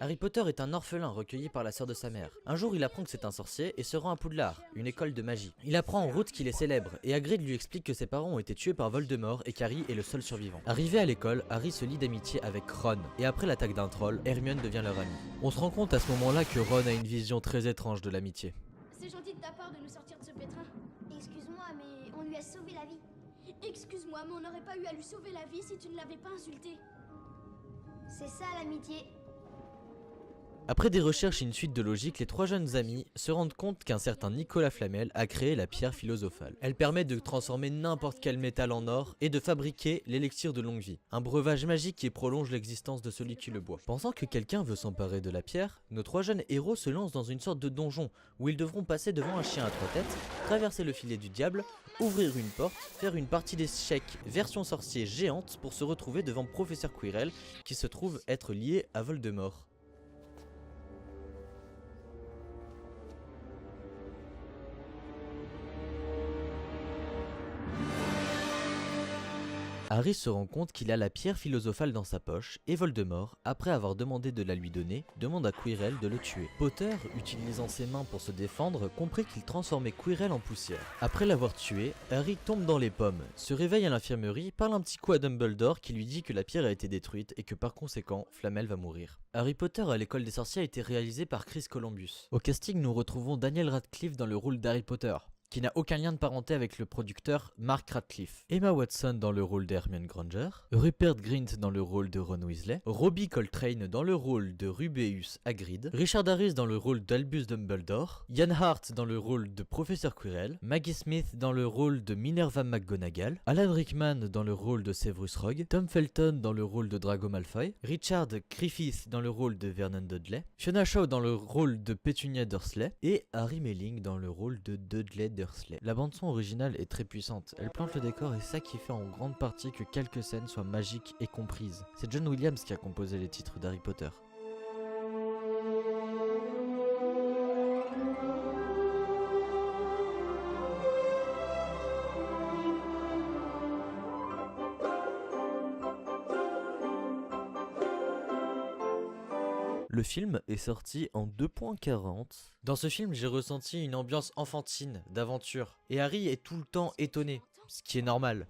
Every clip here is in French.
Harry Potter est un orphelin recueilli par la sœur de sa mère. Un jour, il apprend que c'est un sorcier et se rend à Poudlard, une école de magie. Il apprend en route qu'il est célèbre et Hagrid lui explique que ses parents ont été tués par Voldemort et qu'Harry est le seul survivant. Arrivé à l'école, Harry se lie d'amitié avec Ron et après l'attaque d'un troll, Hermione devient leur amie. On se rend compte à ce moment-là que Ron a une vision très étrange de l'amitié. C'est gentil de ta part de nous sortir de ce pétrin. Excuse-moi, mais on lui a sauvé la vie. Excuse-moi, mais on n'aurait pas eu à lui sauver la vie si tu ne l'avais pas insulté. C'est ça l'amitié. Après des recherches et une suite de logique, les trois jeunes amis se rendent compte qu'un certain Nicolas Flamel a créé la pierre philosophale. Elle permet de transformer n'importe quel métal en or et de fabriquer l'élixir de longue vie, un breuvage magique qui prolonge l'existence de celui qui le boit. Pensant que quelqu'un veut s'emparer de la pierre, nos trois jeunes héros se lancent dans une sorte de donjon où ils devront passer devant un chien à trois têtes, traverser le filet du diable, ouvrir une porte, faire une partie d'échecs version sorcier géante pour se retrouver devant Professeur Quirrell qui se trouve être lié à Voldemort. Harry se rend compte qu'il a la pierre philosophale dans sa poche et Voldemort, après avoir demandé de la lui donner, demande à Quirrell de le tuer. Potter, utilisant ses mains pour se défendre, comprit qu'il transformait Quirrell en poussière. Après l'avoir tué, Harry tombe dans les pommes, se réveille à l'infirmerie, parle un petit coup à Dumbledore qui lui dit que la pierre a été détruite et que par conséquent, Flamel va mourir. Harry Potter à l'école des sorciers a été réalisé par Chris Columbus. Au casting, nous retrouvons Daniel Radcliffe dans le rôle d'Harry Potter, qui n'a aucun lien de parenté avec le producteur Mark Radcliffe. Emma Watson dans le rôle d'Hermione Granger, Rupert Grint dans le rôle de Ron Weasley, Robbie Coltrane dans le rôle de Rubeus Hagrid, Richard Harris dans le rôle d'Albus Dumbledore, Ian Hart dans le rôle de Professeur Quirrell, Maggie Smith dans le rôle de Minerva McGonagall, Alan Rickman dans le rôle de Severus Rogue, Tom Felton dans le rôle de Draco Malfoy, Richard Griffith dans le rôle de Vernon Dudley, Fiona Shaw dans le rôle de Petunia Dursley et Harry Melling dans le rôle de Dudley Dursley. La bande son originale est très puissante, elle plante le décor et c'est ça qui fait en grande partie que quelques scènes soient magiques et comprises. C'est John Williams qui a composé les titres d'Harry Potter. Le film est sorti en 2.40. Dans ce film, j'ai ressenti une ambiance enfantine, d'aventure. Et Harry est tout le temps étonné, ce qui est normal.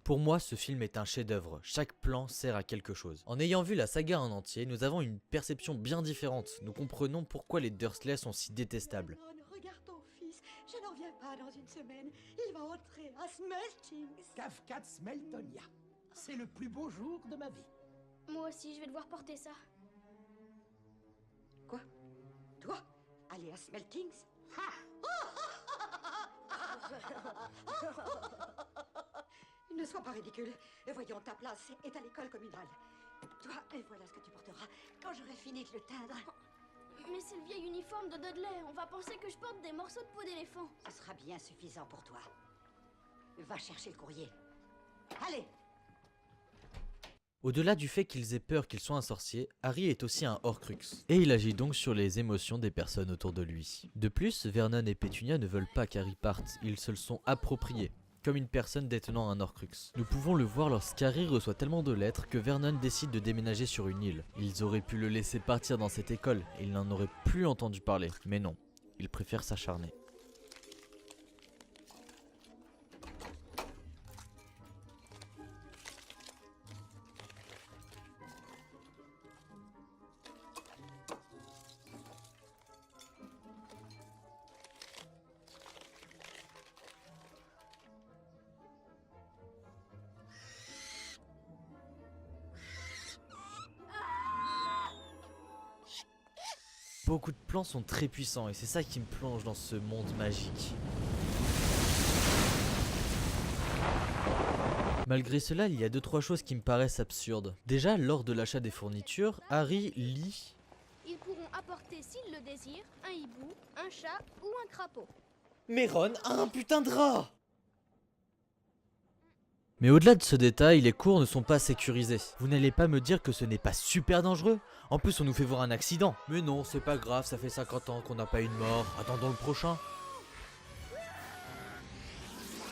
Pour moi, ce film est un chef-d'œuvre. Chaque plan sert à quelque chose. En ayant vu la saga en entier, nous avons une perception bien différente. Nous comprenons pourquoi les Dursley sont si détestables. Ron, regarde ton fils. Je n'en reviens pas dans une semaine. Il va entrer à Smeltings. Cafcat Smeltonia. C'est le plus beau jour de ma vie. Moi aussi, je vais devoir porter ça. Quoi? Toi? Aller à Smeltings? Ne sois pas ridicule. Voyons, ta place est à l'école communale. Toi, et voilà ce que tu porteras quand j'aurai fini de le teindre. Mais c'est le vieil uniforme de Dudley. On va penser que je porte des morceaux de peau d'éléphant. Ce sera bien suffisant pour toi. Va chercher le courrier. Allez! Au-delà du fait qu'ils aient peur qu'ils soient un sorcier, Harry est aussi un Horcrux. Et il agit donc sur les émotions des personnes autour de lui. De plus, Vernon et Pétunia ne veulent pas qu'Harry parte, ils se le sont appropriés, comme une personne détenant un Horcrux. Nous pouvons le voir lorsqu'Harry reçoit tellement de lettres que Vernon décide de déménager sur une île. Ils auraient pu le laisser partir dans cette école et il n'en aurait plus entendu parler. Mais non, il préfère s'acharner. Beaucoup de plans sont très puissants et c'est ça qui me plonge dans ce monde magique. Malgré cela, il y a 2-3 choses qui me paraissent absurdes. Déjà, lors de l'achat des fournitures, Harry lit... Ils pourront apporter, s'ils le désirent, un hibou, un chat ou un crapaud. Mais Ron a un putain de rat! Mais au-delà de ce détail, les cours ne sont pas sécurisés. Vous n'allez pas me dire que ce n'est pas super dangereux? En plus, on nous fait voir un accident. Mais non, c'est pas grave, ça fait 50 ans qu'on n'a pas eu de mort. Attendons le prochain.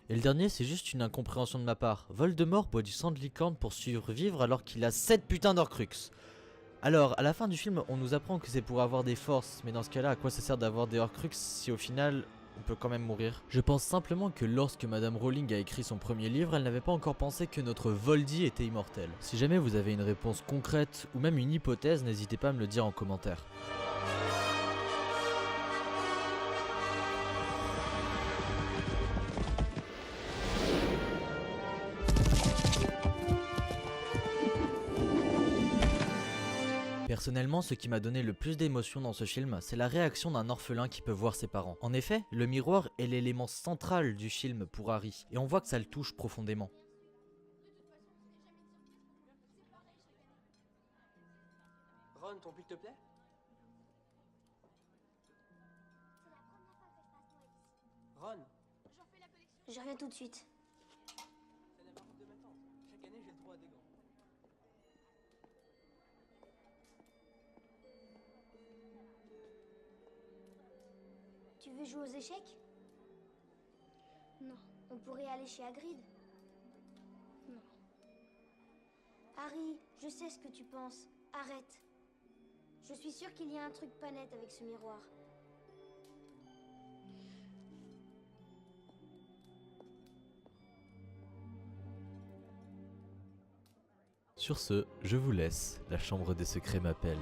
Et le dernier, c'est juste une incompréhension de ma part. Voldemort boit du sang de licorne pour survivre alors qu'il a 7 putains d'Horcrux. Alors, à la fin du film, on nous apprend que c'est pour avoir des forces, mais dans ce cas-là, à quoi ça sert d'avoir des Horcruxes si au final, on peut quand même mourir? Je pense simplement que lorsque Madame Rowling a écrit son premier livre, elle n'avait pas encore pensé que notre Voldy était immortel. Si jamais vous avez une réponse concrète ou même une hypothèse, n'hésitez pas à me le dire en commentaire. Personnellement, ce qui m'a donné le plus d'émotion dans ce film, c'est la réaction d'un orphelin qui peut voir ses parents. En effet, le miroir est l'élément central du film pour Harry, et on voit que ça le touche profondément. Ron, ton pull te plaît? Ron, Je reviens tout de suite. c'est n'importe de maintenant. Chaque année, j'ai le droit à des gants. Tu veux jouer aux échecs? Non. On pourrait aller chez Hagrid. Non. Harry, je sais ce que tu penses. Arrête. Je suis sûre qu'il y a un truc pas net avec ce miroir. Sur ce, je vous laisse, la chambre des secrets m'appelle.